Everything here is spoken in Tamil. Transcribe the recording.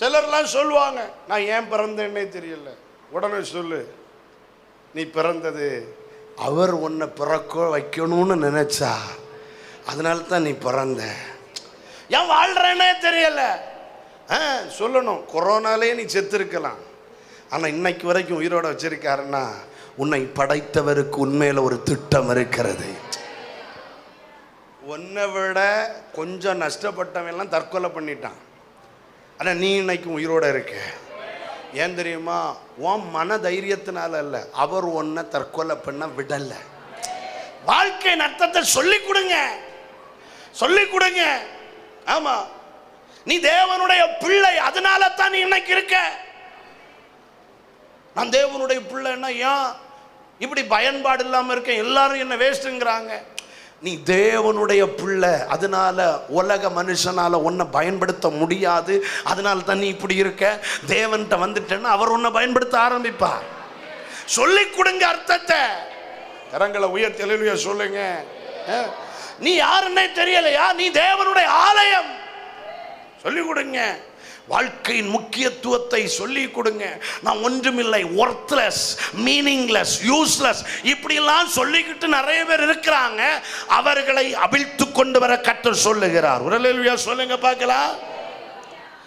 சிலர்லாம் சொல்லுவாங்க, நான் ஏன் பிறந்தேன்னே தெரியல. உடனே சொல்லு, நீ பிறந்தது அவர் உன்னை பிறக்க வைக்கணும்னு நினைச்சா, அதனால தான் நீ பிறந்த. ஏன் வாழ்றேன்னே தெரியல சொல்லணும். கொரோனாலே நீ செத்துருக்கலாம், ஆனால் இன்னைக்கு வரைக்கும் உயிரோட வச்சிருக்காருன்னா உன்னை படைத்தவருக்கு உண்மையில ஒரு திட்டம் இருக்கிறது. உன்னை விட கொஞ்சம் நஷ்டப்பட்டவெல்லாம் தற்கொலை பண்ணிட்டான், ஆனால் நீ இன்னைக்கு உயிரோட இருக்க. ஏன் தெரியுமா? உன் மன தைரியத்தினால அல்ல, அவர் உன்னை தற்கொலை பண்ண விடல. வாழ்க்கை அர்த்தத்தை சொல்லிக் கொடுங்க, சொல்லிக் கொடுங்க. ஆமா, நீ தேவனுடைய பிள்ளை, அதனால தான் நீ இன்னைக்கு இருக்க. நான் தேவனுடைய பிள்ளைன்னா ஏன் இப்படி பயன்பாடு இல்லாம இருக்கேன், எல்லாரும் என்ன வேஸ்ட்ங்கிறாங்க. நீ தேவனுடைய பிள்ளை, அதனால உலக மனுஷனால உன்னை பயன்படுத்த முடியாது, அதனால தான் நீ இப்படி இருக்க. தேவன்கிட்ட வந்துட்டேன்னா அவர் உன்னை பயன்படுத்த ஆரம்பிப்பார். சொல்லிக் கொடுங்க அர்த்தத்தை. கரங்களை உயர்த்தி அல்லேலூயா சொல்லுங்க. நீ யாருன்னே தெரியலையா? நீ தேவனுடைய ஆலயம். சொல்லிக் கொடுங்க. வாழ்க்கையின் முக்கியத்துவத்தை சொல்லிக் கொடுங்க. நான் ஒன்றுமில்லை, ஒர்த்லெஸ், மீனிங்லெஸ், யூஸ்லெஸ் இப்படிலாம் சொல்லிக்கிட்டு நிறைய பேர் இருக்கிறாங்க. அவர்களை அவிழ்த்து கொண்டு வர கர்த்தர் சொல்லுகிறார். அல்லேலூயா சொல்லுங்க பார்க்கலாம்.